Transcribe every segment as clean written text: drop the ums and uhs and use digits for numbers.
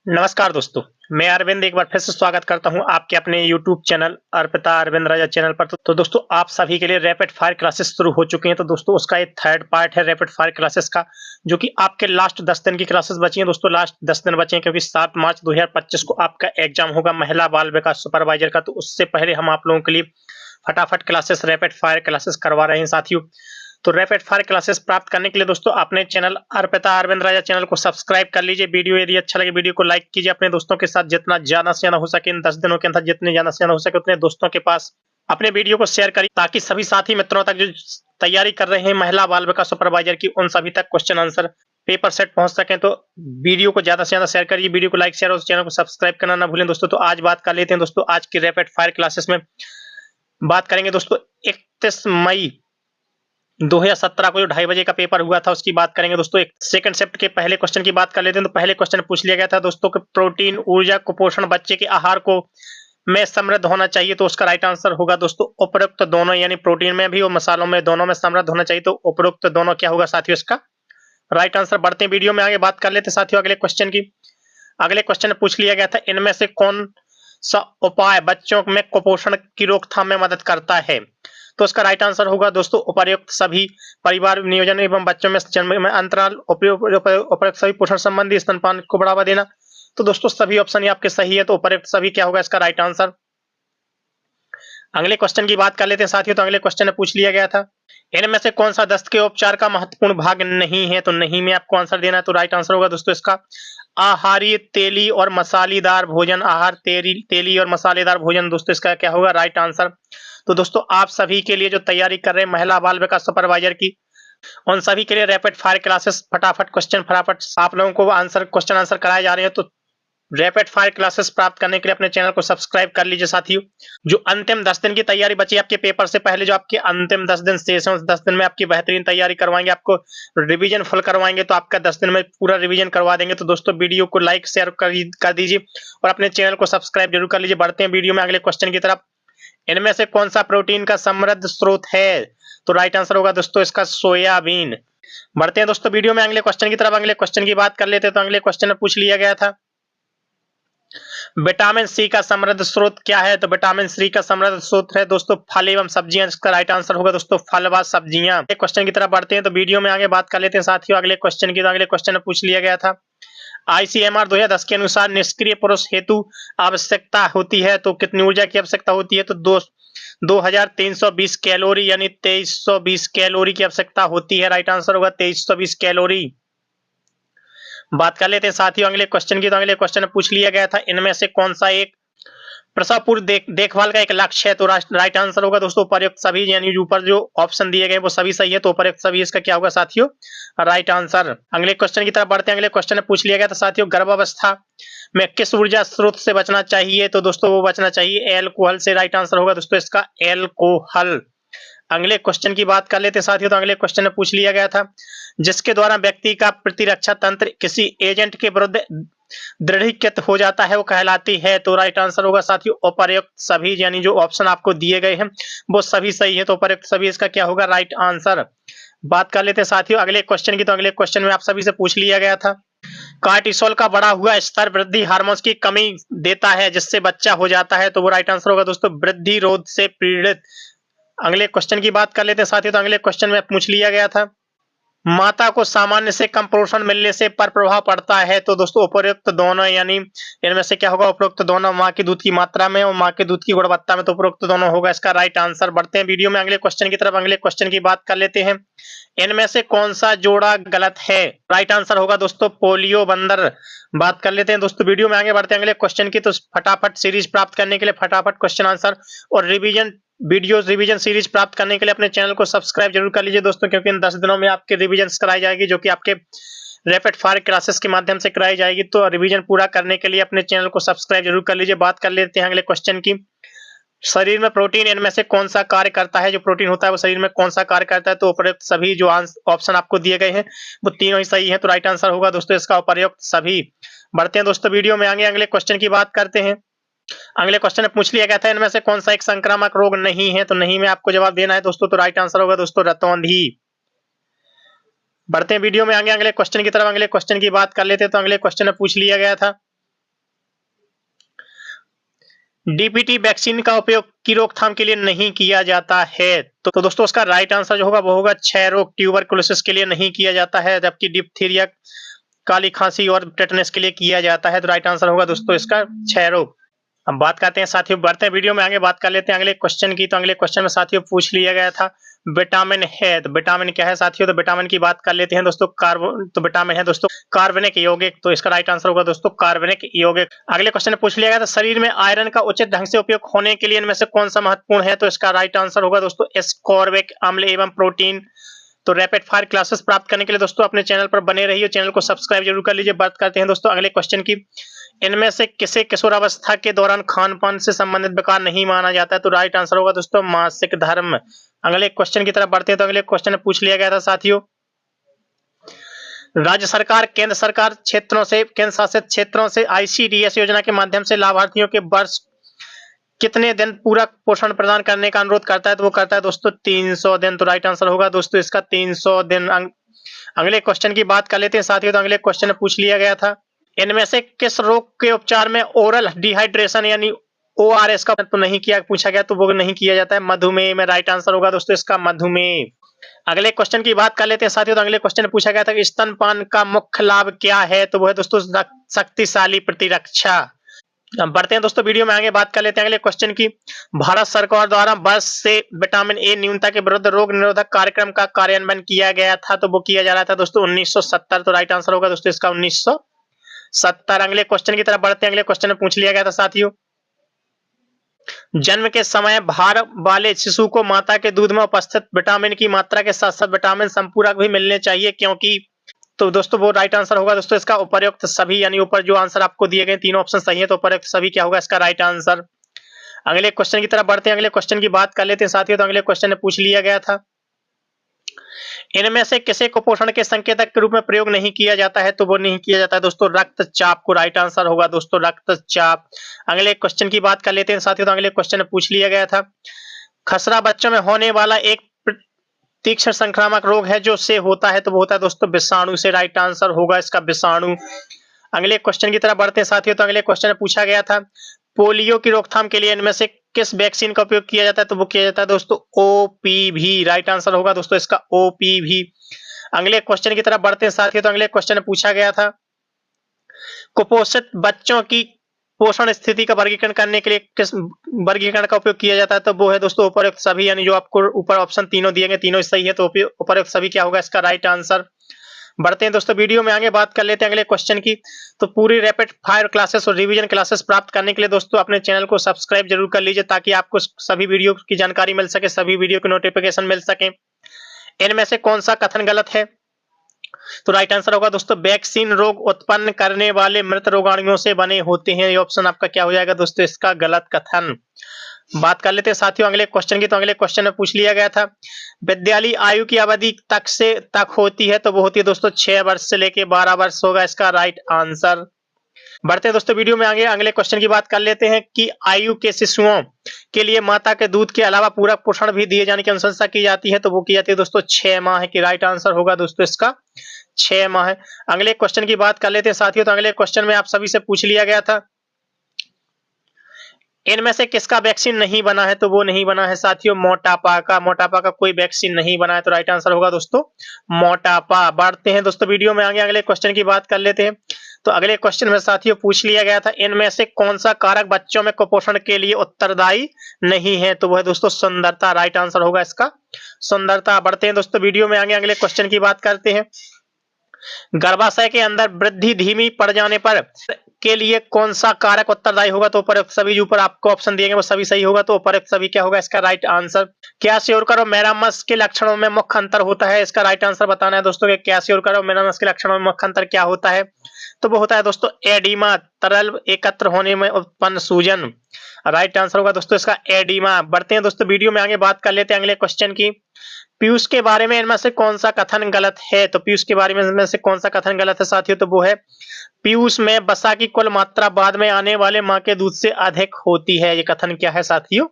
नमस्कार दोस्तों, मैं अरविंद एक बार फिर से स्वागत करता हूं आपके अपने यूट्यूब चैनल अर्पिता अरविंद राजा चैनल पर। तो दोस्तों आप सभी के लिए रैपिड फायर क्लासेस शुरू हो चुकी हैं। तो दोस्तों उसका एक थर्ड पार्ट है रैपिड फायर क्लासेस का, जो कि आपके लास्ट 10 दिन की क्लासेस बची हैं। दोस्तों लास्ट 10 दिन बचे हैं क्योंकि 7 मार्च 2025 को आपका एग्जाम होगा महिला बाल विकास सुपरवाइजर का। तो उससे पहले हम आप लोगों के लिए फटाफट क्लासेस रैपिड फायर क्लासेस करवा रहे हैं साथियों। तो रैपिड फायर क्लासेस प्राप्त करने के लिए दोस्तों अपने चैनल अर्पिता अरविंद राजा चैनल को सब्सक्राइब कर लीजिए। वीडियो यदि अच्छा लगे वीडियो को लाइक कीजिए। अपने दोस्तों के साथ जितना ज्यादा से ज्यादा हो सके इन 10 दिनों के अंदर जितने ज्यादा से ज्यादा हो सके उतने दोस्तों के पास अपने वीडियो को शेयर करिए, ताकि सभी साथी मित्रों तक जो तैयारी कर रहे हैं महिला बाल विकास सुपरवाइजर की, उन सभी तक क्वेश्चन आंसर पेपर सेट पहुंच सके। तो वीडियो को ज्यादा से ज्यादा शेयर करिए, वीडियो को लाइक शेयर और चैनल को सब्सक्राइब करना ना भूलें दोस्तों। तो आज बात कर लेते हैं दोस्तों आज की रैपिड फायर क्लासेस में। बात करेंगे दोस्तों 31 मई 2017 को जो 2:30 बजे का पेपर हुआ था उसकी बात करेंगे दोस्तों। एक सेकंड शिफ्ट के पहले क्वेश्चन की बात कर लेते हैं। तो पहले क्वेश्चन पूछ लिया गया था दोस्तों कि प्रोटीन, ऊर्जा, कुपोषण बच्चे के आहार को में समृद्ध होना चाहिए। तो उसका राइट आंसर होगा दोस्तों उपरोक्त दोनों, यानी प्रोटीन में भी और मसालों में दोनों में समृद्ध होना चाहिए। तो उपरोक्त दोनों क्या होगा साथियों इसका राइट आंसर। बढ़ते हैं वीडियो में आगे बात कर लेते हैं साथियों अगले क्वेश्चन की। अगले क्वेश्चन में पूछ लिया गया था इनमें से कौन सा उपाय बच्चों में कुपोषण की रोकथाम में मदद करता है। तो इसका राइट आंसर होगा दोस्तों उपर्युक्त सभी परिवार नियोजन एवं बच्चों में जन्म में अंतराल, उपर्युक्त सभी पोषण संबंधी स्तनपान को बढ़ावा देना। तो दोस्तों सभी ऑप्शन ये आपके सही है। तो उपर्युक्त सभी क्या होगा इसका राइट आंसर। अगले क्वेश्चन की बात कर लेते हैं साथियों। तो अगले क्वेश्चन में पूछ लिया गया था इनमें से कौन सा दस्त के उपचार का महत्वपूर्ण भाग नहीं है। तो नहीं में आपको आंसर देना है। तो राइट आंसर होगा दोस्तों इसका आहारी तेली और मसालेदार भोजन। आहार तेली और मसालेदार भोजन दोस्तों इसका क्या होगा राइट आंसर। तो दोस्तों आप सभी के लिए जो तैयारी कर रहे हैं महिला बाल विकास सुपरवाइजर की, उन सभी के लिए रैपिड फायर क्लासेस फटाफट आप लोगों को क्वेश्चन आंसर कराए जा रहे हैं। तो रैपिड फायर क्लासेस प्राप्त करने के लिए अपने चैनल को सब्सक्राइब कर लीजिए साथियों। जो अंतिम 10 दिन की तैयारी बची आपके पेपर से पहले, जो आपके अंतिम 10 दिन शेष हैं, उस 10 दिन में आपकी बेहतरीन तैयारी करवाएंगे, आपको रिवीजन फुल करवाएंगे। तो आपका 10 दिन में पूरा रिवीजन करवा देंगे। तो दोस्तों वीडियो को लाइक शेयर कर दीजिए और अपने चैनल को सब्सक्राइब जरूर कर लीजिए। बढ़ते हैं वीडियो में अगले क्वेश्चन की तरफ। इनमें से कौन सा प्रोटीन का समृद्ध स्रोत है। तो राइट आंसर होगा दोस्तों इसका सोयाबीन। बढ़ते हैं दोस्तों वीडियो में अगले क्वेश्चन की तरफ। अगले क्वेश्चन की बात कर लेते हैं। तो अगले क्वेश्चन में पूछ लिया गया था विटामिन सी का समृद्ध स्रोत क्या है। तो विटामिन सी का समृद्ध स्रोत है दोस्तों फल एवं सब्जियां। इसका राइट आंसर होगा दोस्तों फल व सब्जियां। क्वेश्चन की तरफ बढ़ते हैं। तो वीडियो में आगे बात कर लेते हैं साथियों अगले क्वेश्चन की। तो अगले क्वेश्चन में पूछ लिया गया था आईसीएमआर 2010 के अनुसार निष्क्रिय पुरुष हेतु आवश्यकता होती है। तो कितनी ऊर्जा की आवश्यकता होती है। तो 2320 कैलोरी, यानी 2320 कैलोरी की आवश्यकता होती है। राइट आंसर होगा 2320 कैलोरी। बात कर लेते हैं साथियों अगले क्वेश्चन की। तो अगले क्वेश्चन में पूछ लिया गया था इनमें से कौन सा एक प्रसव पूर्व देखभाल का एक लक्ष्य है। तो राइट आंसर होगा दोस्तों उपर्युक्त सभी, यानी ऊपर जो ऑप्शन दिए गए वो सभी सही है। तो उपर्युक्त सभी इसका क्या होगा साथियों राइट आंसर। अगले क्वेश्चन की तरफ बढ़ते हैं। अगले क्वेश्चन में पूछ लिया गया था साथियों गर्भावस्था में किस ऊर्जा स्रोत से बचना चाहिए। तो दोस्तों वो बचना चाहिए एल्कोहल से। राइट आंसर होगा दोस्तों इसका एल्कोहल। अगले क्वेश्चन की बात कर लेते हैं साथियों। तो अगले क्वेश्चन में पूछ लिया गया था जिसके द्वारा व्यक्ति का प्रतिरक्षा तंत्र किसी एजेंट के विरुद्ध दृढ़ीकृत हो जाता है वो कहलाती है। तो राइट आंसर होगा साथियों उपर्युक्त सभी, यानी जो ऑप्शन आपको दिए गए हैं वो सभी सही है। तो उपर्युक्त सभी इसका क्या होगा राइट आंसर। बात कर लेते हैं साथियों अगले क्वेश्चन की। तो अगले क्वेश्चन में आप सभी से पूछ लिया गया था कार्टिसोल का बढ़ा हुआ स्तर वृद्धि हार्मोन्स की कमी देता है जिससे बच्चा हो जाता है। तो वो राइट आंसर होगा दोस्तों वृद्धि रोध से पीड़ित। अगले क्वेश्चन की बात कर लेते हैं साथियों। तो अगले क्वेश्चन में पूछ लिया गया था माता को सामान्य से कम पोषण मिलने से पर प्रभाव पड़ता है। तो दोस्तों उपरोक्त दोनों, यानी इनमें से क्या होगा उपरोक्त दोनों मां के दूध की मात्रा में और मां के दूध की गुणवत्ता में। तो उपरोक्त दोनों होगा इसका राइट आंसर। बढ़ते हैं वीडियो में अगले क्वेश्चन की तरफ। अगले क्वेश्चन की बात कर लेते हैं इनमें से कौन सा जोड़ा गलत है। राइट आंसर होगा दोस्तों पोलियो बंदर। बात कर लेते हैं दोस्तों वीडियो में आगे बढ़ते हैं अगले क्वेश्चन की। तो फटाफट सीरीज प्राप्त करने के लिए फटाफट क्वेश्चन आंसर और रिवीजन सीरीज प्राप्त करने के लिए अपने चैनल को सब्सक्राइब जरूर कर लीजिए दोस्तों, क्योंकि इन 10 दिनों में आपके रिवीजन कराई जाएगी जो कि आपके रैपिड फायर क्लासेस के माध्यम से कराई जाएगी। तो रिवीजन पूरा करने के लिए अपने चैनल को सब्सक्राइब जरूर कर लीजिए। बात कर लेते हैं अगले क्वेश्चन की। शरीर में प्रोटीन इनमें से कौन सा कार्य करता है। जो प्रोटीन होता है वो शरीर में कौन सा कार्य करता है। तो उपयुक्त सभी जो ऑप्शन आपको दिए गए हैं वो तीनों ही सही है। तो राइट आंसर होगा दोस्तों इसका उपयुक्त सभी। बढ़ते हैं दोस्तों वीडियो में आगे अगले क्वेश्चन की बात करते हैं। अगले क्वेश्चन में पूछ लिया गया था इनमें से कौन सा एक संक्रामक रोग नहीं है। तो नहीं में आपको जवाब देना है दोस्तों। तो राइट आंसर होगा दोस्तों रतौंधी। बढ़ते हैं वीडियो में आगे अगले क्वेश्चन की तरफ। अगले क्वेश्चन की बात कर लेते हैं। तो अगले क्वेश्चन में पूछ लिया गया था डीपीटी वैक्सीन का उपयोग की रोकथाम के लिए नहीं किया जाता है। तो दोस्तों उसका राइट आंसर जो होगा वो होगा क्षय रोग, ट्यूबरकुलोसिस के लिए नहीं किया जाता है, जबकि डिप्थीरिया, काली खांसी और टेटनस के लिए किया जाता है। तो राइट आंसर होगा दोस्तों इसका क्षय रोग। अब बात करते हैं साथियों, बढ़ते हैं वीडियो में आगे, बात कर लेते हैं अगले क्वेश्चन की। तो अगले क्वेश्चन में साथियों पूछ लिया गया था विटामिन है, तो विटामिन क्या है साथियों? तो विटामिन की बात कर लेते हैं दोस्तों। तो विटामिन है दोस्तों कार्बनिक यौगिक, तो इसका राइट आंसर होगा दोस्तों कार्बनिक यौगिक। अगले क्वेश्चन में पूछ लिया गया था शरीर में आयरन का उचित ढंग से उपयोग होने के लिए इनमें से कौन सा महत्वपूर्ण है? तो इसका राइट आंसर होगा दोस्तों एस्कॉर्बिक अम्ल एवं प्रोटीन। तो रैपिड फायर क्लासेस प्राप्त करने के लिए दोस्तों अपने चैनल पर बने रहिए, चैनल को सब्सक्राइब जरूर कर लीजिए। बात करते हैं दोस्तों अगले क्वेश्चन की, इनमें से किसे किशोरावस्था के दौरान खान पान से संबंधित विकार नहीं माना जाता है? तो राइट आंसर होगा दोस्तों मासिक धर्म। अगले क्वेश्चन की तरफ बढ़ते हैं, तो अगले क्वेश्चन में पूछ लिया गया था साथियों, राज्य सरकार केंद्र सरकार क्षेत्रों से, केंद्र शासित क्षेत्रों से आईसीडीएस योजना के माध्यम से लाभार्थियों के वर्ष कितने दिन पूरक पोषण प्रदान करने का अनुरोध करता है? तो वो करता है दोस्तों 300 दिन। तो राइट आंसर होगा दोस्तों इसका 300 दिन। अगले क्वेश्चन की बात कर लेते हैं साथियों, तो अगले क्वेश्चन में पूछ लिया गया था, इनमें से किस रोग के उपचार में ओरल डिहाइड्रेशन यानी ओआरएस का तो नहीं किया, पूछा गया, तो वो नहीं किया जाता है मधुमेह में। राइट आंसर होगा दोस्तों इसका मधुमेह। अगले क्वेश्चन की बात कर लेते हैं साथियों, तो अगले क्वेश्चन में पूछा गया था कि स्तनपान का मुख्य लाभ क्या है? तो वो है दोस्तों शक्तिशाली प्रतिरक्षा। अब बढ़ते हैं दोस्तों वीडियो में आगे, बात कर लेते हैं अगले क्वेश्चन की, भारत सरकार द्वारा वर्ष से विटामिन ए न्यूनता के विरुद्ध रोग निरोधक कार्यक्रम का कार्यान्वयन किया गया था, तो वो किया जा रहा था दोस्तों 1970। तो राइट आंसर होगा दोस्तों इसका 1970। अगले क्वेश्चन की तरफ बढ़ते हैं, अगले क्वेश्चन में पूछ लिया गया था साथियों, जन्म के समय भार वाले शिशु को माता के दूध में उपस्थित विटामिन की मात्रा के साथ साथ विटामिन संपूरक भी मिलने चाहिए, क्योंकि, तो दोस्तों वो राइट आंसर होगा दोस्तों इसका उपर्युक्त सभी, यानी ऊपर जो आंसर आपको दिए गए तीनों ऑप्शन सही है, तो उपर्युक्त सभी क्या होगा इसका राइट आंसर। अगले क्वेश्चन की तरफ बढ़ते हैं, अगले क्वेश्चन की बात कर लेते हैं साथियों, तो अगले क्वेश्चन में पूछ लिया गया था, इनमें से किसे कुपोषण के संकेतक के रूप में प्रयोग नहीं किया जाता है? तो वो नहीं किया जाता है दोस्तों रक्तचाप को। राइट आंसर होगा दोस्तों रक्तचाप। अगले क्वेश्चन की बात कर लेते हैं साथियों, तो अगले क्वेश्चन में पूछ लिया गया था, खसरा बच्चों में होने वाला एक तीक्ष्ण संक्रामक रोग है जो से होता है, तो वो होता है दोस्तों विषाणु से। राइट आंसर होगा इसका विषाणु। अगले क्वेश्चन की तरफ बढ़ते हैं साथियों, तो अगले क्वेश्चन में पूछा गया था, पोलियो की रोकथाम के लिए इनमें से किस वैक्सीन का उपयोग किया जाता है? तो वो किया जाता है दोस्तों ओपीवी। राइट आंसर होगा दोस्तों इसका ओपीवी। अगले क्वेश्चन की तरफ बढ़ते हैं साथियों, तो अगले क्वेश्चन में पूछा गया था, कुपोषित बच्चों की पोषण स्थिति का वर्गीकरण करने के लिए किस वर्गीकरण का उपयोग किया जाता है? तो वो है दोस्तों उपर्युक्त सभी, यानी जो आपको ऊपर ऑप्शन तीनों दिए गए तीनों सही है, तो उपर्युक्त सभी क्या होगा इसका राइट आंसर। बढ़ते हैं दोस्तों वीडियो में आगे, बात कर लेते हैं अगले क्वेश्चन की। तो पूरी रैपिड फायर क्लासेस और रिवीजन क्लासेस प्राप्त करने के लिए दोस्तों अपने चैनल को सब्सक्राइब जरूर कर लीजिए, ताकि आपको सभी वीडियो की जानकारी मिल सके, सभी वीडियो की नोटिफिकेशन मिल सके। इनमें से कौन सा कथन गलत है? तो राइट आंसर होगा दोस्तों वैक्सीन रोग उत्पन्न करने वाले मृत रोगाणुओं से बने होते हैं। ये ऑप्शन आपका क्या हो जाएगा दोस्तों इसका गलत कथन। बात कर लेते हैं साथियों अगले क्वेश्चन की। तो अगले क्वेश्चन में पूछ लिया गया था, विद्यालय आयु की अवधि तक होती है, तो वो होती है दोस्तों 6 वर्ष से लेके 12 वर्ष होगा इसका राइट आंसर। बढ़ते हैं दोस्तों वीडियो में आगे, अगले क्वेश्चन की बात कर लेते हैं कि आयु के शिशुओं के लिए माता के दूध के अलावा पूरक पोषण भी दिए जाने की अनुशंसा की जाती है, तो वो की जाती है दोस्तों 6 माह की। राइट आंसर होगा दोस्तों इसका 6 माह। अगले क्वेश्चन की बात कर लेते हैं साथियों, तो अगले क्वेश्चन में आप सभी से पूछ लिया गया था, इनमें से किसका वैक्सीन नहीं बना है? तो वो नहीं बना है साथियों मोटापा का। मोटापा का कोई वैक्सीन नहीं बना है, तो राइट आंसर होगा दोस्तों मोटापा। बढ़ते हैं दोस्तों वीडियो में आगे, अगले क्वेश्चन की बात कर लेते हैं। तो अगले क्वेश्चन में साथियों पूछ लिया गया था, इनमें से कौन सा कारक बच्चों में कुपोषण के लिए उत्तरदायी नहीं है? तो वो है दोस्तों सुंदरता। राइट आंसर होगा इसका सुंदरता। बढ़ते हैं दोस्तों वीडियो में आगे, अगले क्वेश्चन की बात करते हैं। गर्भाशय के अंदर वृद्धि धीमी पड़ जाने पर के लिए कौन सा कारक उत्तरदायी होगा? तो ऊपर सभी ऊपर आपको ऑप्शन दिए गए वो सभी सही होगा, तो ऊपर सभी क्या होगा इसका राइट आंसर। क्या श्योरकर और मेरामस के लक्षणों में मुख्य अंतर होता है? इसका राइट आंसर बताना है दोस्तों कि क्या श्योरकर और मेरामस के लक्षणों में मुख्य अंतर क्या होता है? तो वो होता है दोस्तों एडिमा, तरल एकत्र होने में उत्पन्न सूजन। राइट आंसर होगा दोस्तों इसका एडिमा। बढ़ते हैं दोस्तों वीडियो में आगे, बात कर लेते हैं अगले क्वेश्चन की। पीयूष के बारे में इनमें से कौन सा कथन गलत है? तो पीयूष के बारे में इनमें से कौन सा कथन गलत है साथियों? तो वो है पीयूष में वसा की कुल मात्रा बाद में आने वाले मां के दूध से अधिक होती है। ये कथन क्या है साथियों?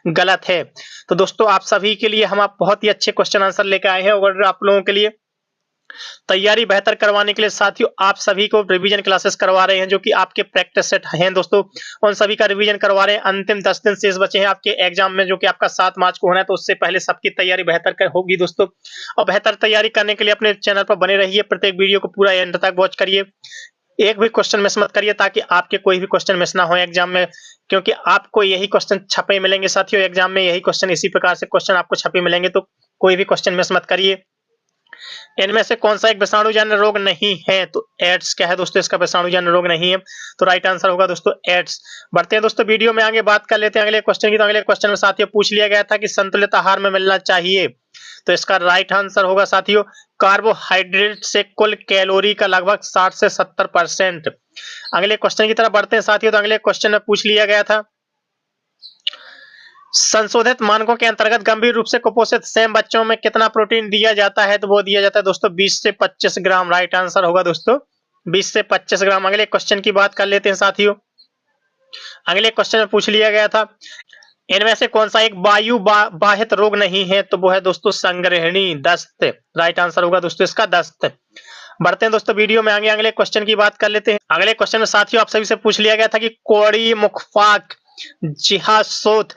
गलत है। तो दोस्तों आप सभी के लिए हम आप बहुत ही अच्छे क्वेश्चन आंसर लेकर आए हैं, और आप लोगों के लिए तैयारी बेहतर करवाने के लिए साथियों आप सभी को रिवीजन क्लासेस करवा रहे हैं, जो कि आपके प्रैक्टिस सेट हैं दोस्तों, उन सभी का रिवीजन करवा रहे हैं। अंतिम 10 दिन शेष बचे हैं आपके एग्जाम में, जो कि आपका 7 मार्च को होना है, तो उससे पहले सबकी तैयारी बेहतर होगी दोस्तों। और बेहतर तैयारी करने के लिए अपने चैनल पर बने रहिए, प्रत्येक वीडियो को पूरा एंड तक वॉच करिए, एक भी क्वेश्चन मिस मत करिए, ताकि आपके कोई भी क्वेश्चन मिस ना हो एग्जाम में, क्योंकि आपको यही क्वेश्चन छपे मिलेंगे साथियों एग्जाम में, यही क्वेश्चन इसी प्रकार से क्वेश्चन आपको छपे मिलेंगे, तो कोई भी क्वेश्चन मिस मत करिए। इनमें से कौन सा एक विषाणुजन्य रोग नहीं है? तो एड्स क्या है दोस्तों, इसका विषाणुजन्य रोग नहीं है, तो राइट आंसर होगा दोस्तों एड्स। बढ़ते हैं दोस्तों वीडियो में आगे, बात कर लेते हैं अगले क्वेश्चन की। तो अगले क्वेश्चन में साथियों पूछ लिया गया था कि संतुलित आहार में मिलना चाहिए, तो इसका राइट आंसर होगा साथियों कार्बोहाइड्रेट से कुल कैलोरी का लगभग 60 से 70%। अगले क्वेश्चन की तरफ बढ़ते हैं साथियों। तो अगले क्वेश्चन में पूछ लिया गया था संशोधित मानकों के अंतर्गत गंभीर रूप से कुपोषित सेम बच्चों में कितना प्रोटीन दिया जाता है? तो वो दिया जाता है दोस्तों 20 से 25 ग्राम। राइट आंसर होगा दोस्तों 20 से 25 ग्राम। अगले क्वेश्चन की बात कर लेते हैं साथियों। अगले क्वेश्चन में पूछ लिया गया था इनमें से कौन सा एक वायु बाहित रोग नहीं है? तो वो है दोस्तों संग्रहणी दस्त। राइट आंसर होगा दोस्तों इसका दस्त। बढ़ते हैं दोस्तों वीडियो में आगे, अगले क्वेश्चन की बात कर लेते हैं। अगले क्वेश्चन में साथियों आप सभी से पूछ लिया गया था कि कोड़ी मुखफाक जिहासोथ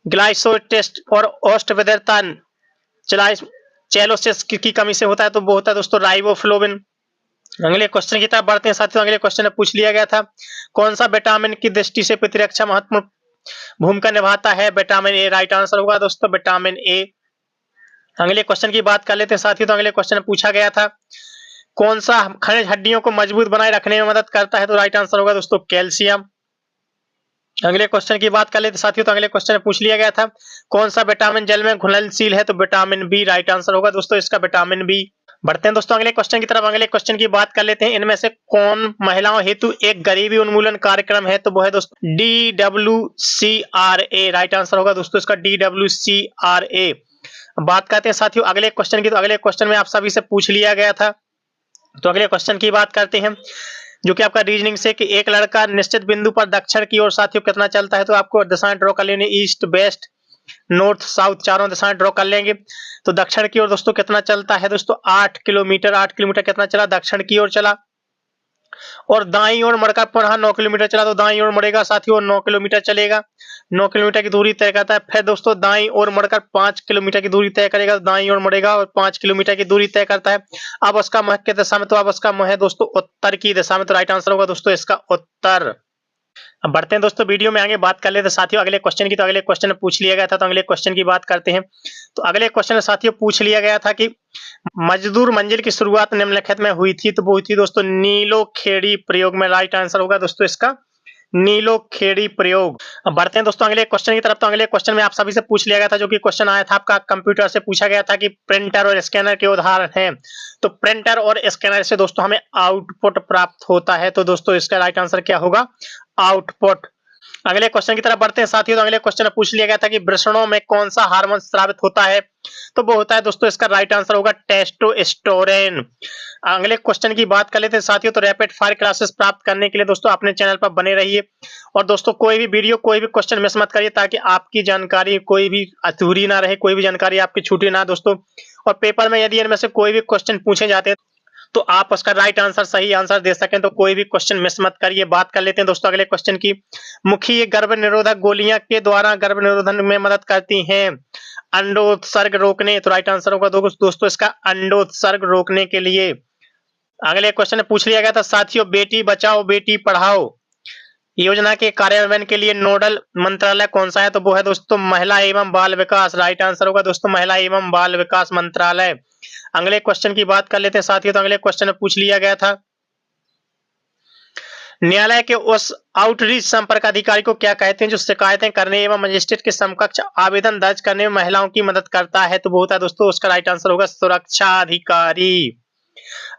ग्लाइसोटेस्ट और ओस्टविदर्तन चेलोसिस की कमी से होता है, तो वो होता है दोस्तों राइबोफ्लोविन। अगले क्वेश्चन की तरफ बढ़ते हैं साथियों। अगले क्वेश्चन में पूछ लिया गया था कौन सा विटामिन की दृष्टि से प्रतिरक्षा महत्वपूर्ण भूमिका निभाता है? Vitamin A. राइट आंसर होगा दोस्तों विटामिन ए। अगले क्वेश्चन की बात कर लेते हैं साथियों। तो अगले क्वेश्चन में पूछा गया था कौन सा खनिज हड्डियों को मजबूत बनाए रखने में मदद करता है? तो राइट आंसर होगा दोस्तों कैल्शियम। अगले क्वेश्चन की बात कर लेते साथियों। तो अगले क्वेश्चन में पूछ लिया गया था कौन सा विटामिन जल में घुलनशील है? तो विटामिन बी। राइट आंसर होगा दोस्तों इसका विटामिन बी। बढ़ते हैं दोस्तों अगले क्वेश्चन की तरफ। अगले क्वेश्चन की बात कर लेते हैं इनमें से कौन महिलाओं हेतु एक गरीबी उन्मूलन कार्यक्रम है? तो वो है दोस्तों DWCRA। राइट आंसर होगा दोस्तों इसका DWCRA। बात करते हैं साथियों अगले क्वेश्चन की। तो अगले क्वेश्चन में आप सभी से पूछ लिया गया था, तो अगले क्वेश्चन की बात करते हैं जो कि आपका रीजनिंग से कि एक लड़का निश्चित बिंदु पर दक्षिण की ओर साथियों कितना चलता है? तो आपको दिशाएं ड्रॉ कर लेनी, ईस्ट वेस्ट नॉर्थ साउथ चारों दिशाएं ड्रॉ कर लेंगे। तो दक्षिण की ओर दोस्तों कितना चलता है? दोस्तों 8 किलोमीटर। 8 किलोमीटर कितना चला? दक्षिण की ओर चला। और दाईं ओर मुड़कर पुनः 9 किलोमीटर चला, तो दाईं ओर मुड़ेगा साथियों 9 किलोमीटर चलेगा, 9 किलोमीटर की दूरी तय करता है। फिर दोस्तों दाईं ओर मुड़कर 5 किलोमीटर की दूरी तय करेगा, दाईं ओर मुड़ेगा और 5 किलोमीटर की दूरी तय करता है। अब उसका मुख किस दिशा में? तो अब उसका मुख है दोस्तों उत्तर की दिशा में, तो राइट आंसर होगा दोस्तों इसका उत्तर। अब बढ़ते हैं दोस्तों वीडियो में आगे, बात कर लेते हैं साथियों अगले क्वेश्चन की। तो अगले क्वेश्चन में पूछ लिया गया था, तो अगले क्वेश्चन की बात करते हैं। तो अगले क्वेश्चन में साथियों पूछ लिया गया था कि मजदूर मंजिल की शुरुआत निम्नलिखित में हुई थी? तो वो हुई थी दोस्तों नीलो खेड़ी प्रयोग में। राइट आंसर होगा दोस्तों इसका नीलो खेड़ी प्रयोग। अब बढ़ते हैं दोस्तों अगले क्वेश्चन की तरफ। तो अगले क्वेश्चन में आप सभी से पूछ लिया गया था, जो कि क्वेश्चन आया था आपका कंप्यूटर से, पूछा गया था कि प्रिंटर और स्कैनर के उदाहरण हैं। तो प्रिंटर और स्कैनर से दोस्तों हमें आउटपुट प्राप्त होता है, तो दोस्तों इसका राइट आंसर क्या होगा? आउटपुट। अगले क्वेश्चन की तरफ बढ़ते हैं साथियों। तो अगले क्वेश्चन में पूछ लिया गया था कि वृषणों में कौन सा हार्मोन स्रावित होता है? तो वो होता है दोस्तों इसका राइट आंसर होगा टेस्टोस्टेरोन। अगले क्वेश्चन की बात कर लेते हैं साथियों। तो रैपिड फायर क्लासेस प्राप्त करने के लिए दोस्तों अपने चैनल पर बने रहिए, और दोस्तों कोई भी वीडियो कोई भी क्वेश्चन मिस मत करिए, ताकि आपकी जानकारी कोई भी अधूरी ना रहे, कोई भी जानकारी आपकी छूटे ना दोस्तों। और पेपर में यदि इनमें से कोई भी क्वेश्चन पूछे जाते हैं तो आप उसका राइट आंसर सही आंसर दे सकें, तो कोई भी क्वेश्चन मिस मत करिए। बात कर लेते हैं दोस्तों अगले क्वेश्चन की। मुखी गर्भ निरोधक गोलियां के द्वारा गर्भ निरोधन में मदद करती हैं अंडोत्सर्ग रोकने, तो राइट आंसर होगा दोस्तों इसका अंडोत्सर्ग रोकने के लिए। अगले क्वेश्चन में पूछ लिया गया था साथियों बेटी बचाओ बेटी पढ़ाओ योजना के कार्यान्वयन के लिए नोडल मंत्रालय कौन सा है? तो वो है दोस्तों महिला एवं बाल विकास। राइट आंसर होगा दोस्तों महिला एवं बाल विकास मंत्रालय। अगले क्वेश्चन की बात कर लेते हैं साथियों। तो अगले क्वेश्चन में पूछ लिया गया था न्यायालय के उस आउटरीच संपर्क अधिकारी को क्या कहते हैं जो शिकायतें करने एवं मजिस्ट्रेट के समकक्ष आवेदन दर्ज करने में महिलाओं की मदद करता है? तो वो होता है दोस्तों उसका राइट आंसर होगा सुरक्षा अधिकारी।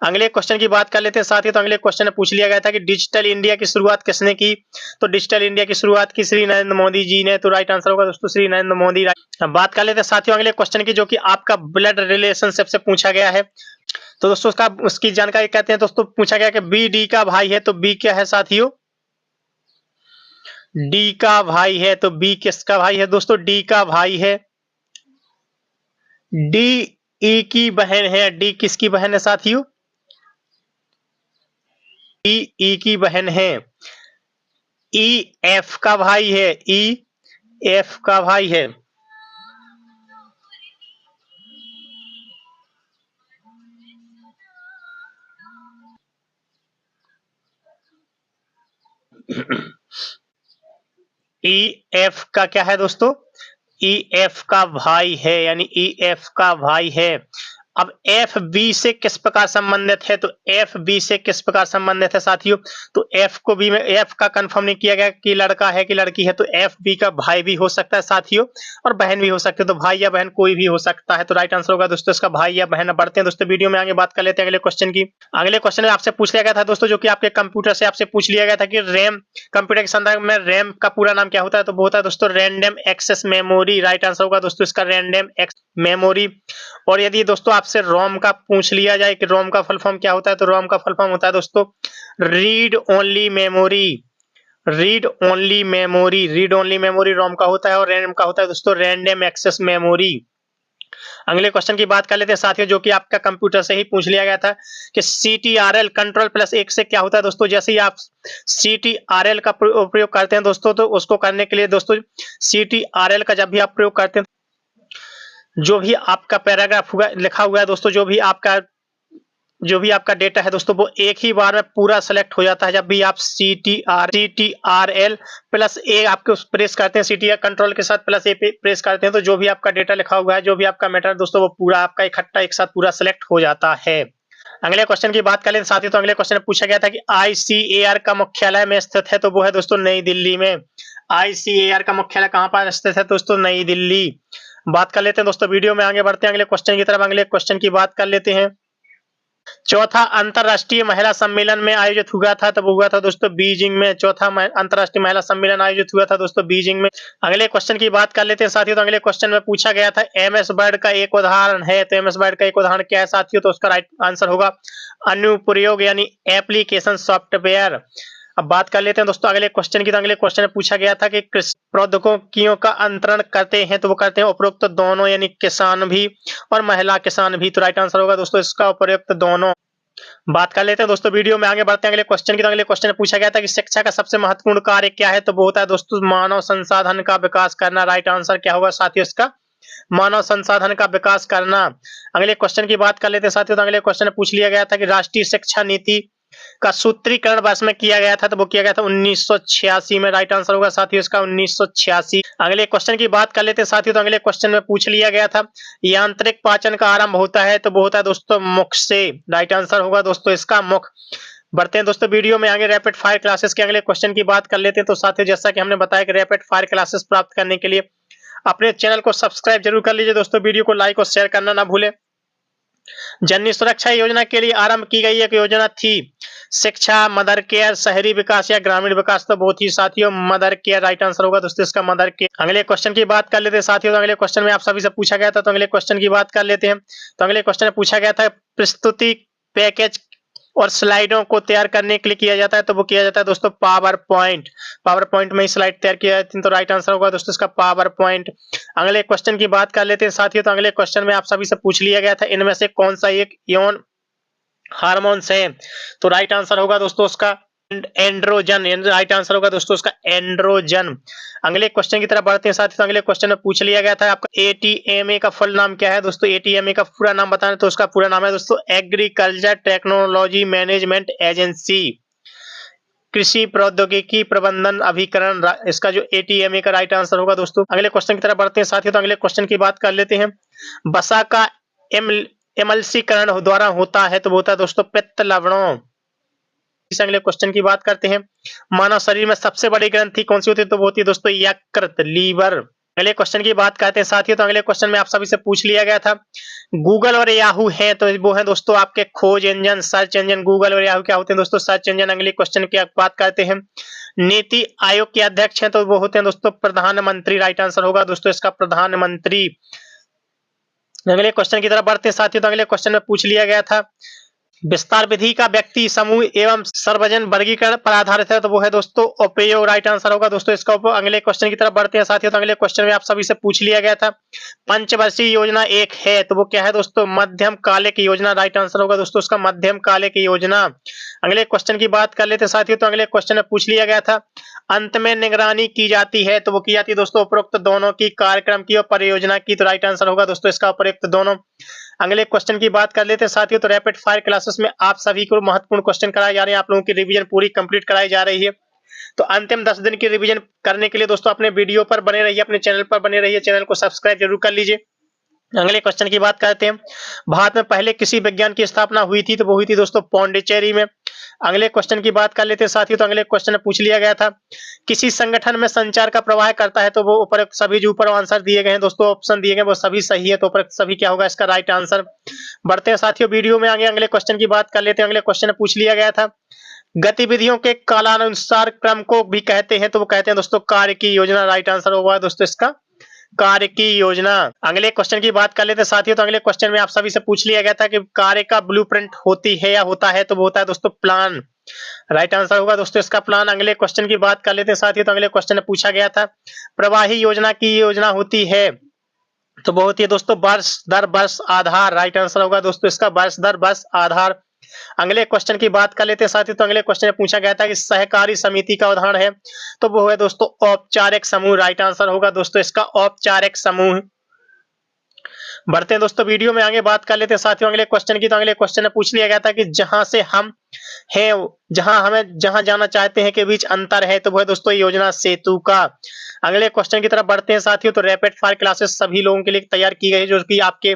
अगले क्वेश्चन की बात कर लेते हैं साथियों। तो अगले क्वेश्चन में पूछ लिया गया था कि डिजिटल इंडिया की शुरुआत किसने की? तो डिजिटल इंडिया की शुरुआत की श्री नरेंद्र मोदी जी ने, तो राइट आंसर होगा दोस्तों श्री नरेंद्र मोदी। अब बात कर लेते हैं साथियों अगले क्वेश्चन की, जो कि आपका ब्लड रिलेशनशिप से पूछा गया है। तो दोस्तों उसकी जानकारी कहते हैं दोस्तों, पूछा गया कि बी डी का भाई है, तो बी क्या है साथियों? डी का भाई है, तो बी किसका भाई है दोस्तों? डी का भाई है। डी ई की बहन है, डी किसकी बहन है साथियों? ई की बहन है। ई एफ का भाई है, ई एफ का भाई है। ई एफ का क्या है दोस्तों? ई एफ का भाई है, यानी ई एफ का भाई है। अब एफ बी से किस प्रकार संबंधित है? तो एफ बी से किस प्रकार संबंधित है साथियों? तो एफ को बी में, एफ का कंफर्म नहीं किया गया कि लड़का है कि लड़की है, तो एफ बी का भाई भी हो सकता है साथियों, और बहन भी हो सकती है। तो भाई या बहन कोई भी हो सकता है, तो राइट आंसर होगा दोस्तों इसका भाई या बहन। बढ़ते हैं दोस्तों वीडियो में आगे, बात कर लेते हैं अगले क्वेश्चन की। अगले क्वेश्चन में आपसे पूछ लिया गया था दोस्तों, जो कि आपके कंप्यूटर से आपसे पूछ लिया गया था कि रैम, कंप्यूटर के संदर्भ में रैम का पूरा नाम क्या होता है? तो वो होता है दोस्तों random access memory. Right answer होगा दोस्तों इसका रैंडम एक्सेस मेमोरी। और यदि दोस्तों आपसे रोम का पूछ लिया जाए कि रोम का फुल फॉर्म क्या होता है, तो रोम का फुल फॉर्म होता है दोस्तों read only memory. Read only memory, read only memory रोम का होता है, और रैम का होता है दोस्तों रैंडम एक्सेस मेमोरी। अगले क्वेश्चन की बात कर लेते हैं साथियों, जो कि आपका कंप्यूटर से ही पूछ लिया गया था कि CTRL कंट्रोल प्लस 1 से क्या होता है दोस्तों? जैसे ही आप CTRL का प्रयोग करते हैं दोस्तों, तो उसको करने के लिए दोस्तों CTRL का जब भी आप प्रयोग करते हैं, जो भी आपका पैराग्राफ हुआ लिखा हुआ है दोस्तों, जो भी आपका डेटा है दोस्तों, वो एक ही बार में पूरा सेलेक्ट हो जाता है जब भी आप CTRL प्लस ए आपके उस प्रेस करते हैं, CTRL कंट्रोल के साथ प्लस ए पे प्रेस करते हैं, तो जो भी आपका डेटा लिखा हुआ है, जो भी आपका मैटर है दोस्तों, वो पूरा आपका इकट्ठा एक साथ पूरा सेलेक्ट हो जाता है। अगले क्वेश्चन की बात करें साथियों, तो अगले क्वेश्चन में पूछा गया था कि ICAR का मुख्यालय में स्थित है, तो वो है दोस्तों नई दिल्ली में। ICAR का मुख्यालय कहां पर स्थित है दोस्तों? नई दिल्ली। बात कर लेते हैं दोस्तों, वीडियो में आगे बढ़ते हैं अगले क्वेश्चन की तरफ। अगले क्वेश्चन की बात कर लेते हैं। चौथा अंतरराष्ट्रीय महिला सम्मेलन में आयोजित हुआ था, तब हुआ था दोस्तों बीजिंग में। चौथा अंतरराष्ट्रीय महिला सम्मेलन आयोजित हुआ था दोस्तों बीजिंग में। अगले क्वेश्चन की बात कर लेते हैं साथियों, तो अगले क्वेश्चन में पूछा गया था एमएस वर्ड का एक उदाहरण है, तो एमएस वर्ड का एक उदाहरण क्या है साथियों? तो उसका राइट आंसर होगा अनुप्रयोग, यानी एप्लीकेशन सॉफ्टवेयर। अब बात कर लेते हैं दोस्तों अगले क्वेश्चन की। तो अगले क्वेश्चन में पूछा गया था कि कृषि प्रौद्योगिकियों का अंतरण करते हैं, तो वो करते हैं उपरोक्त दोनों, यानी किसान भी और महिला किसान भी। तो राइट आंसर होगा दोस्तों इसका उपरोक्त दोनों। बात कर लेते हैं दोस्तों, वीडियो में आगे बढ़ते हैं अगले क्वेश्चन की। तो अगले क्वेश्चन में पूछा गया था कि शिक्षा का सबसे महत्वपूर्ण कार्य क्या है? तो वो होता है दोस्तों मानव संसाधन का विकास करना। राइट आंसर क्या होगा साथियों इसका? मानव संसाधन का विकास करना। अगले क्वेश्चन की बात कर लेते हैं साथियों, तो अगले क्वेश्चन में पूछ लिया गया था कि राष्ट्रीय शिक्षा नीति का सूत्रीकरण वर्ष में किया गया था, तो वो किया गया था 1986 में। राइट आंसर होगा साथियों इसका 1986। अगले क्वेश्चन की बात कर लेते हैं साथियों, तो अगले क्वेश्चन में पूछ लिया गया था यांत्रिक पाचन का आरंभ होता है, तो वो होता है दोस्तों मुख से। राइट आंसर होगा दोस्तों इसका मुख। बढ़ते हैं दोस्तों वीडियो में आगे, रैपिड फायर क्लासेस के अगले क्वेश्चन की बात कर लेते हैं। तो साथियों जैसा कि हमने बताया कि रैपिड फायर क्लासेस प्राप्त करने के लिए अपने चैनल को सब्सक्राइब जरूर कर लीजिए दोस्तों, वीडियो को लाइक और शेयर करना ना भूलें। जननी सुरक्षा योजना के लिए आरंभ की गई एक योजना थी शिक्षा, मदर केयर, शहरी विकास या ग्रामीण विकास? तो बहुत ही साथियों मदर केयर राइट आंसर होगा दोस्तों इसका मदर केयर। अगले क्वेश्चन की बात कर लेते हैं साथियों, तो अगले क्वेश्चन में आप सभी से पूछा गया था, तो अगले क्वेश्चन की बात कर लेते हैं। तो अगले क्वेश्चन में पूछा गया था प्रस्तुति पैकेज और स्लाइडों को तैयार करने के लिए किया जाता है, तो वो किया जाता है दोस्तों पावर पॉइंट। पावर पॉइंट में ही स्लाइड तैयार किया जाती है, तो राइट आंसर होगा दोस्तों इसका पावर पॉइंट। अगले क्वेश्चन की बात कर लेते हैं साथियों, तो अगले क्वेश्चन में आप सभी से पूछ लिया गया था इनमें से कौन सा एक यौन हार्मोन्स है? तो राइट आंसर होगा दोस्तों उसका एंड्रोजन। राइट आंसर होगा दोस्तों उसका एंड्रोजन। अगले क्वेश्चन की तरफ बढ़ते हैं साथियों, तो अगले क्वेश्चन में पूछ लिया गया था आपका ATMA का फुल नाम क्या है दोस्तों? ATMA का पूरा नाम बताना, तो उसका पूरा नाम है दोस्तों एग्रीकल्चर टेक्नोलॉजी मैनेजमेंट एजेंसी, कृषि प्रौद्योगिकी प्रबंधन अभिकरण। इसका जो ATMA का राइट आंसर होगा दोस्तों। अगले क्वेश्चन की तरफ बढ़ते हैं साथियों, तो अगले क्वेश्चन की बात कर लेते हैं। वसा का एमल्सीकरण द्वारा होता है, तो वो होता है दोस्तों पित्त लवणों। इस अगले क्वेश्चन की बात करते हैं, मानव शरीर में सबसे बड़ी ग्रंथि कौन सी होती है? तो वो होती है दोस्तों यकृत, लीवर। अगले क्वेश्चन की बात करते हैं साथियों, तो अगले क्वेश्चन में आप सभी से पूछ लिया गया था गूगल और याहू है, तो वो है दोस्तों आपके खोज इंजन, सर्च इंजन। गूगल और याहू क्या होते हैं दोस्तों? Search engine. अगले क्वेश्चन की बात करते हैं, नीति आयोग के अध्यक्ष हैं, तो वो होते हैं दोस्तों प्रधानमंत्री। राइट आंसर होगा दोस्तों इसका प्रधानमंत्री। अगले क्वेश्चन की तरफ बढ़ते हैं साथियों, तो अगले क्वेश्चन में पूछ लिया गया था विस्तार विधि का व्यक्ति समूह एवं सर्वजन वर्गीकरण पर आधारित है, तो वो है दोस्तों उपयोग। राइट आंसर होगा दोस्तों इसका। अगले क्वेश्चन की तरफ बढ़ते हैं साथियों। तो अगले क्वेश्चन में आप सभी से पूछ लिया गया था, पंचवर्षीय योजना एक है, तो वो क्या है दोस्तों? मध्यम कालिक योजना। राइट आंसर होगा दोस्तों उसका मध्यम कालिक योजना। अगले क्वेश्चन की बात कर लेते हैं साथियों। तो अगले क्वेश्चन में पूछ लिया गया था, अंत में निगरानी की जाती है, तो वो की जाती है दोस्तों उपरोक्त दोनों की, कार्यक्रम की और परियोजना की। तो राइट आंसर होगा दोस्तों इसका उपरोक्त दोनों। अगले क्वेश्चन की बात कर लेते हैं साथियों। तो रैपिड फायर क्लासेस में आप सभी को महत्वपूर्ण क्वेश्चन कराए जा रहे हैं, आप लोगों की रिवीजन पूरी कंप्लीट कराई जा रही है। तो अंतिम 10 दिन की रिवीजन करने के लिए दोस्तों अपने वीडियो पर बने रहिए, अपने चैनल पर बने रहिए, चैनल को सब्सक्राइब जरूर कर लीजिए। अगले क्वेश्चन की बात करते हैं, भारत में पहले किसी विज्ञान की स्थापना हुई थी, तो वो हुई थी दोस्तों पौंडीचेरी में। अगले क्वेश्चन की बात कर लेते हैं साथियों। तो अगले क्वेश्चन में पूछ लिया गया था, किसी संगठन में संचार का प्रवाह करता है, तो वो ऊपर सभी जो ऊपर आंसर दिए गए हैं दोस्तों, ऑप्शन दिए गए वो सभी सही है, तो ऊपर सभी क्या होगा इसका राइट आंसर। बढ़ते हैं साथियों वीडियो में आगे, अगले क्वेश्चन की बात कर लेते हैं। अगले क्वेश्चन में पूछ लिया गया था, गतिविधियों के कालानुसार क्रम को भी कहते हैं, तो वो कहते हैं दोस्तों कार्य की योजना। राइट आंसर होगा दोस्तों इसका कार्य की योजना। अगले क्वेश्चन की बात कर लेते हैं साथियों। तो अगले क्वेश्चन में आप सभी से पूछ लिया गया था कि कार्य का ब्लूप्रिंट होती है या होता है, तो वो होता है दोस्तों प्लान। राइट आंसर होगा दोस्तों इसका प्लान। अगले क्वेश्चन की बात कर लेते हैं साथियों। तो अगले क्वेश्चन में पूछा गया था, प्रवाही योजना की योजना होती है, तो वो होती है दोस्तों वर्ष दर वर्ष आधार। राइट आंसर होगा दोस्तों इसका वर्ष दर वर्ष आधार। अगले क्वेश्चन की बात कर लेते हैं साथियों। तो अगले क्वेश्चन में पूछा गया था कि सहकारी समिति का उदाहरण है, तो वो है दोस्तों औपचारिक समूह। राइट आंसर होगा दोस्तों इसका औपचारिक समूह। बढ़ते हैं दोस्तों वीडियो में आगे, बात कर लेते हैं साथियों अगले क्वेश्चन की। तो अगले क्वेश्चन में पूछ लिया गया था कि जहां से हम हैं, जहां जाना चाहते हैं के बीच अंतर है, तो वो है दोस्तों योजना सेतु का। अगले क्वेश्चन की तरफ बढ़ते हैं साथियों। तो रैपिड फायर क्लासेस सभी लोगों के लिए तैयार की गई है, जो कि आपके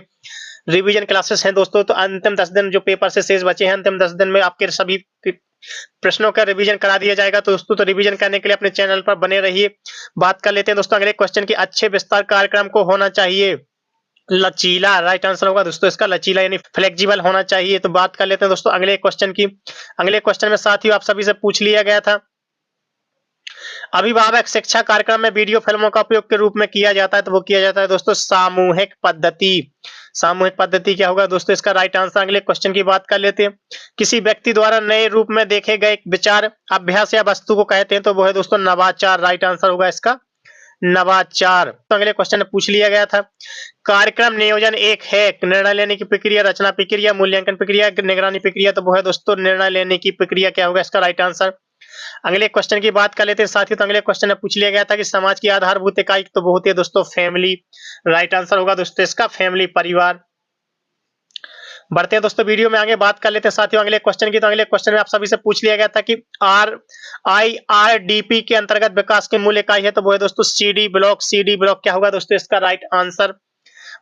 रिवीजन क्लासेस हैं दोस्तों। तो अंतिम 10 दिन जो पेपर से शेष बचे हैं, अंतिम 10 दिन में आपके सभी प्रश्नों का रिवीजन करा दिया जाएगा। तो दोस्तों तो रिवीजन करने के लिए अपने चैनल पर बने रहिए। बात कर लेते हैं दोस्तों अगले क्वेश्चन की, अच्छे विस्तार कार्यक्रम को होना चाहिए लचीला। राइट आंसर होगा दोस्तों इसका लचीला, यानी फ्लेक्सिबल होना चाहिए। तो बात कर लेते हैं दोस्तों अगले क्वेश्चन की। अगले क्वेश्चन में साथियों आप सभी से पूछ लिया गया था, अभिभावक शिक्षा कार्यक्रम में वीडियो फिल्मों का उपयोग के रूप में किया जाता है, तो वो किया जाता है दोस्तों सामूहिक पद्धति। सामूहिक पद्धति क्या होगा दोस्तों इसका राइट आंसर। अगले क्वेश्चन की बात कर लेते हैं, किसी व्यक्ति द्वारा नए रूप में देखे गए विचार, अभ्यास या वस्तु को कहते हैं, तो वो है दोस्तों नवाचार। राइट आंसर होगा इसका नवाचार। तो अगले क्वेश्चन में पूछ लिया गया था, कार्यक्रम नियोजन एक है, निर्णय लेने की प्रक्रिया, रचना प्रक्रिया, मूल्यांकन प्रक्रिया, निगरानी प्रक्रिया, तो वो है दोस्तों निर्णय लेने की प्रक्रिया। क्या होगा इसका राइट आंसर। अगले क्वेश्चन की बात कर लेते हैं साथियों। तो अगले क्वेश्चन में पूछ लिया गया था कि समाज की आधारभूत इकाई, तो वो होती है दोस्तों फैमिली। राइट आंसर होगा दोस्तों इसका फैमिली, परिवार। बढ़ते हैं दोस्तों वीडियो में आगे, बात कर लेते हैं साथियों अगले क्वेश्चन की। तो अगले क्वेश्चन में आप सभी से पूछ लिया गया था कि RIRDP के अंतर्गत विकास की मूल इकाई है, तो वो है दोस्तों CD ब्लॉक। CD ब्लॉक क्या होगा दोस्तों इसका राइट आंसर।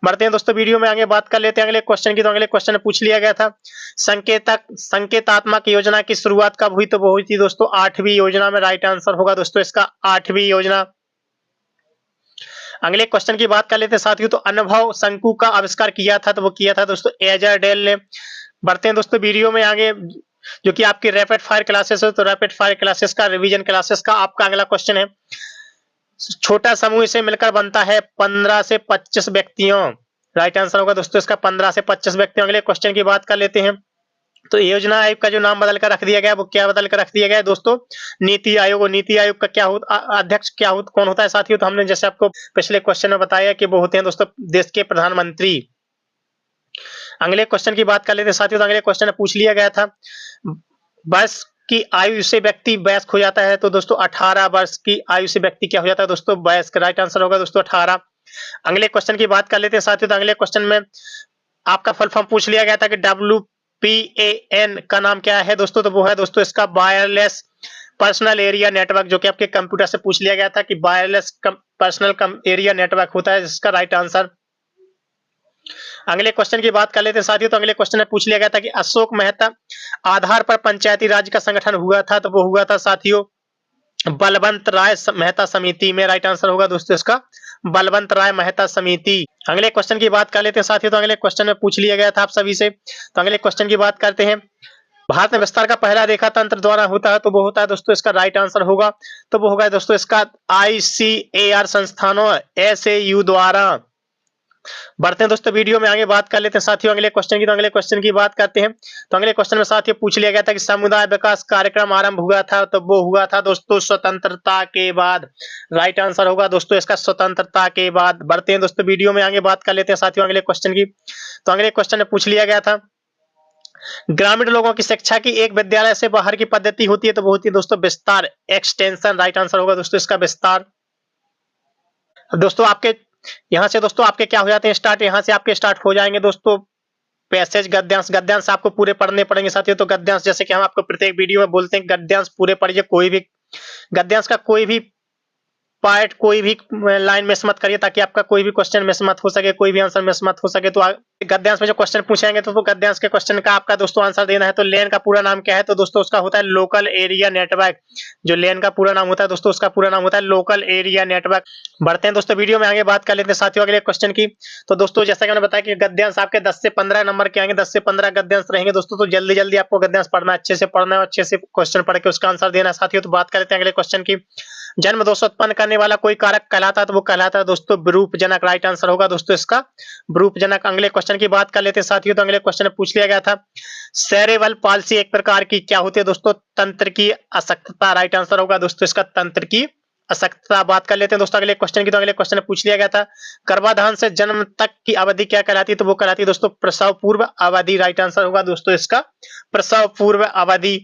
बढ़ते हैं दोस्तों वीडियो में आगे, बात कर लेते हैं अगले क्वेश्चन की। तो अगले क्वेश्चन में पूछ लिया गया था, संकेतात्मक योजना की शुरुआत कब हुई, तो वो हुई थी दोस्तों 8वीं योजना में। राइट आंसर होगा दोस्तों इसका 8वीं योजना। अगले क्वेश्चन की बात कर लेते हैं साथियों। तो अनुभव शंकु का आविष्कार किया था, तो वो किया था दोस्तों एजरडेल ने। बढ़ते हैं दोस्तों वीडियो में आगे, जो कि आपकी रैपिड फायर क्लासेस है। तो रैपिड फायर क्लासेस का रिवीजन क्लासेस का आपका अगला क्वेश्चन है, छोटा समूह से मिलकर बनता है 15 से 25 व्यक्तियों। राइट आंसर होगा दोस्तों इसका 15 से 25 व्यक्तियों। अगले क्वेश्चन की बात कर लेते हैं। तो योजना आयोग का जो नाम बदल कर रख दिया गया, वो क्या बदल कर रख दिया गया है दोस्तों, नीति आयोग। नीति आयोग का क्या अध्यक्ष कौन होता है साथियों, तो हमने जैसे आपको पिछले क्वेश्चन में बताया कि वो होते हैं दोस्तों देश के प्रधानमंत्री। अगले क्वेश्चन की बात कर लेते हैं साथियों। तो अगले क्वेश्चन में पूछ लिया गया था, वर्ष की आयु से व्यक्ति वयस्क हो जाता है, तो दोस्तों 18 वर्ष की आयु से व्यक्ति क्या हो जाता है दोस्तों वयस्क। राइट आंसर होगा दोस्तों 18। अगले क्वेश्चन की बात कर लेते हैं साथियों। तो अगले क्वेश्चन में आपका फुल फॉर्म पूछ लिया गया था कि WPAN का नाम क्या है दोस्तों, तो वो है दोस्तों इसका वायरलेस पर्सनल एरिया नेटवर्क, जो कि आपके कंप्यूटर से पूछ लिया गया था कि वायरलेस पर्सनल एरिया नेटवर्क होता है, जिसका राइट आंसर। अगले क्वेश्चन की बात कर लेते हैं साथियों। तो अगले क्वेश्चन में पूछ लिया गया था कि अशोक मेहता आधार पर पंचायती राज का संगठन हुआ था, तो वो हुआ था साथियों बलवंत राय मेहता समिति में। राइट आंसर होगा दोस्तों इसका बलवंत राय मेहता समिति। अगले क्वेश्चन की बात कर लेते हैं साथियों। तो अगले क्वेश्चन में पूछ लिया गया था आप सभी से, तो अगले क्वेश्चन की बात करते हैं, भारत में विस्तार का पहला रेखा तंत्र द्वारा होता है, तो वो होता है दोस्तों इसका राइट आंसर होगा, तो वो होगा दोस्तों इसका ICAR संस्थानों SAU द्वारा। बढ़ते हैं दोस्तों वीडियो में आगे बात कर लेते हैं साथियों अगले क्वेश्चन की। तो अगले क्वेश्चन की बात करते हैं। तो अगले क्वेश्चन में साथियों पूछ लिया गया था कि समुदाय विकास कार्यक्रम आरंभ हुआ था, तो वो हुआ था दोस्तों स्वतंत्रता के बाद। राइट आंसर होगा दोस्तों इसका स्वतंत्रता के बाद। बढ़ते हैं दोस्तों वीडियो में आगे बात कर लेते हैं साथियों अगले क्वेश्चन की। तो अगले क्वेश्चन में पूछ लिया गया था ग्रामीण लोगों की शिक्षा की एक विद्यालय से बाहर की पद्धति होती है, तो वो होती है दोस्तों विस्तार, एक्सटेंशन। राइट आंसर होगा दोस्तों इसका विस्तार। दोस्तों आपके यहाँ से दोस्तों आपके क्या हो जाते हैं स्टार्ट, यहाँ से आपके स्टार्ट हो जाएंगे दोस्तों पैसेज गद्यांश। गद्यांश आपको पूरे पढ़ने पड़ेंगे साथियों। तो गद्यांश जैसे कि हम आपको प्रत्येक वीडियो में बोलते हैं गद्यांश पूरे पढ़िए, कोई भी गद्यांश का कोई भी पार्ट, कोई भी लाइन मिस मत करिए ताकि आपका कोई भी क्वेश्चन मिस मत हो सके, कोई भी आंसर मिस मत हो सके। तो गद्यांश में जो क्वेश्चन पूछेंगे तो गद्यांश के क्वेश्चन का आपका दोस्तों आंसर देना है। तो लेन का पूरा नाम क्या है, तो दोस्तों उसका होता है लोकल एरिया नेटवर्क। जो लेन का पूरा नाम होता है दोस्तों उसका पूरा नाम होता है लोकल एरिया नेटवर्क। बढ़ते हैं दोस्तों वीडियो में आगे बात कर लेते हैं साथियों अगले क्वेश्चन की। तो दोस्तों जैसा कि मैंने बताया कि गद्यांश आपके 10 से 15 नंबर के आएंगे, 10 से 15 गद्यांश रहेंगे दोस्तों। तो जल्दी जल्दी आपको गद्यांश पढ़ना, अच्छे से पढ़ना है, अच्छे से क्वेश्चन पढ़ के उसका आंसर देना है साथियों। तो बात कर लेते हैं अगले क्वेश्चन की। जन्म दोष उत्पन्न करने वाला कोई कारक कहलाता है, तो वो कहलाता है दोस्तों विरूपजनक। राइट आंसर होगा दोस्तों इसका विरूपजनक। अगले क्वेश्चन की बात कर लेते हैं साथियों। तो अगले क्वेश्चन में पूछ लिया गया था सेरेब्रल पाल्सी एक प्रकार की क्या होती है दोस्तों, तंत्र की अशक्तता। राइट आंसर होगा दोस्तों इसका तंत्र की अशक्तता। बात कर लेते हैं दोस्तों अगले क्वेश्चन की। तो अगले क्वेश्चन में पूछ लिया गया था गर्भाधान से जन्म तक की अवधि क्या कहलाती है, तो वो कहलाती है दोस्तों प्रसव पूर्व अवधि। राइट आंसर होगा दोस्तों इसका प्रसव पूर्व अवधि।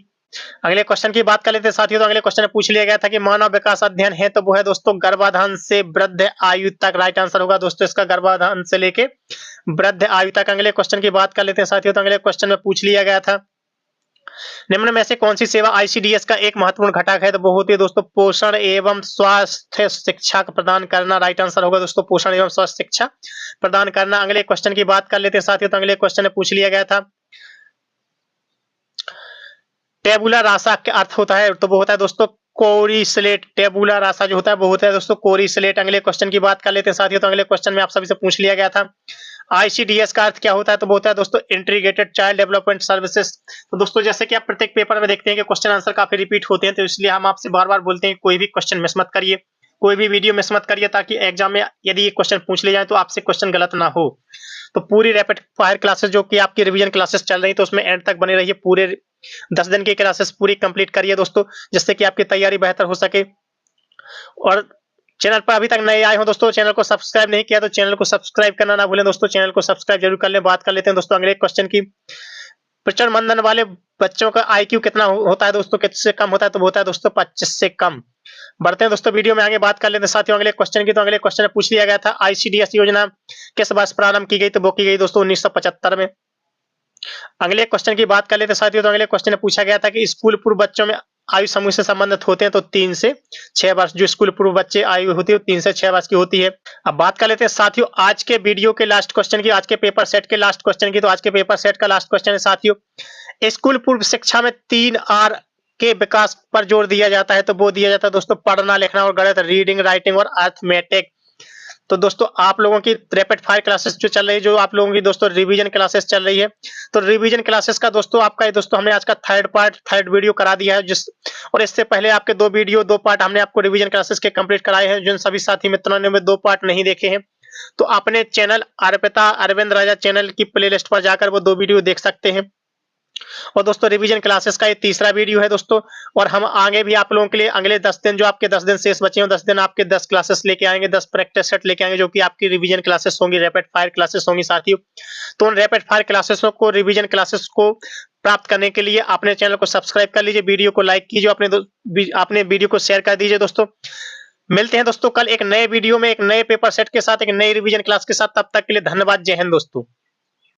अगले क्वेश्चन की बात कर लेते हैं साथियों। तो अगले क्वेश्चन में पूछ लिया गया था कि मानव विकास अध्ययन है, तो वो है दोस्तों गर्भाधान से वृद्ध आयु तक। राइट आंसर होगा दोस्तों इसका गर्भाधान से लेके वृद्ध आयु तक। अगले क्वेश्चन की बात कर लेते हैं साथियों। तो अगले क्वेश्चन में पूछ लिया गया था निम्न में से कौन सी सेवा आईसीडीएस का एक महत्वपूर्ण घटक है, तो वो होती है दोस्तों पोषण एवं स्वास्थ्य शिक्षा प्रदान करना। राइट आंसर होगा दोस्तों पोषण एवं स्वास्थ्य शिक्षा प्रदान करना। अगले क्वेश्चन की बात कर लेते हैं साथियों। तो अगले क्वेश्चन में पूछ लिया गया था टेबुला रासा क्या अर्थ होता है, तो वो होता है दोस्तों कोरी स्लेट। टेबुला रासा जो होता है वो होता है दोस्तों कोरी स्लेट। अगले क्वेश्चन की बात कर लेते हैं साथियों। तो अगले क्वेश्चन में आप सभी से पूछ लिया गया था आईसीडीएस का अर्थ क्या होता है, तो वो होता है दोस्तों इंटीग्रेटेड चाइल्ड डेवलपमेंट सर्विसेज। तो दोस्तों जैसे कि आप प्रत्येक पेपर में देखते हैं कि क्वेश्चन आंसर काफी रिपीट होते हैं, तो इसलिए हम आपसे बार बार बोलते हैं कोई भी क्वेश्चन मिस मत करिए, कोई भी वीडियो मिस मत करिए, ताकि एग्जाम में यदि ये क्वेश्चन पूछ ले जाए तो आपसे क्वेश्चन गलत ना हो। तो पूरी रैपिड फायर क्लासेस जो कि आपकी रिवीजन क्लासेस चल रही है, तो उसमें एंड तक बने रहिए। पूरे 10 दिन की क्लासेस पूरी कंप्लीट करिए दोस्तों, जिससे कि आपकी तैयारी बेहतर हो सके। और चैनल पर अभी तक नए आए हो दोस्तों, चैनल को सब्सक्राइब नहीं किया तो चैनल को सब्सक्राइब करना ना भूलें दोस्तों, चैनल को सब्सक्राइब जरूर कर लें। बात कर लेते हैं दोस्तों अगले क्वेश्चन की। प्रचंड मंदन वाले बच्चों का आईक्यू कितना होता है दोस्तों, किससे कम होता है, तो वो होता है दोस्तों 25 से कम। बढ़ते हैं दोस्तों वीडियो में आगे बात कर लेते हैं साथियों अगले क्वेश्चन की। तो अगले क्वेश्चन में पूछ लिया गया था आईसीडीएस योजना किस वर्ष प्रारंभ की गई, तो वो की गई दोस्तों 1975 में। अगले क्वेश्चन की बात कर लेते हैं साथियों। तो अगले क्वेश्चन में पूछा गया था कि स्कूल पूर्व बच्चों में आयु समूह से संबंधित होते हैं, तो 3 से 6 वर्ष। जो स्कूल पूर्व बच्चे आयु होती है 3 से 6 वर्ष की होती है। अब बात कर लेते हैं साथियों आज के वीडियो के लास्ट क्वेश्चन की, आज के पेपर सेट के लास्ट क्वेश्चन की। तो आज के पेपर सेट का लास्ट क्वेश्चन है साथियों स्कूल पूर्व शिक्षा में 3 आर के विकास पर जोर दिया जाता है, तो वो दिया जाता है दोस्तों पढ़ना लिखना और गणित, रीडिंग राइटिंग और अर्थमेटिक। तो दोस्तों आप लोगों की रैपिड फायर क्लासेस जो चल रही है, जो आप लोगों की दोस्तों रिवीजन क्लासेस चल रही है, तो रिवीजन क्लासेस का दोस्तों आपका दोस्तों हमने आज का थर्ड वीडियो करा दिया है, जिस और इससे पहले आपके 2 पार्ट हमने आपको रिवीजन क्लासेस के कंप्लीट कराए हैं। जिन सभी साथी मित्रों ने 2 पार्ट नहीं देखे हैं, तो अपने चैनल अर्पिता अरविंद राजा चैनल की प्लेलिस्ट पर जाकर वो 2 वीडियो देख सकते हैं। और दोस्तों रिवीजन क्लासेस का ये तीसरा वीडियो है दोस्तों, और हम आगे भी आप लोगों के लिए अगले 10 दिन जो आपके 10 दिन शेष बचे हैं, 10 दिन आपके 10 क्लासेस लेके आएंगे, 10 प्रैक्टिस सेट लेके आएंगे, जो कि आपकी रिवीजन क्लासेस होंगी, रैपिड फायर क्लासेस होंगी साथियों। तो उन रैपिड फायर क्लासेसों को, रिवीजन क्लासेस को प्राप्त करने के लिए अपने चैनल को सब्सक्राइब कर लीजिए, वीडियो को लाइक कीजिए, अपने वीडियो को शेयर कर दीजिए दोस्तों। मिलते हैं दोस्तों कल एक नए वीडियो में, एक नए पेपर सेट के साथ, एक नई रिवीजन क्लास के साथ। तब तक के लिए धन्यवाद। जय हिंद दोस्तों।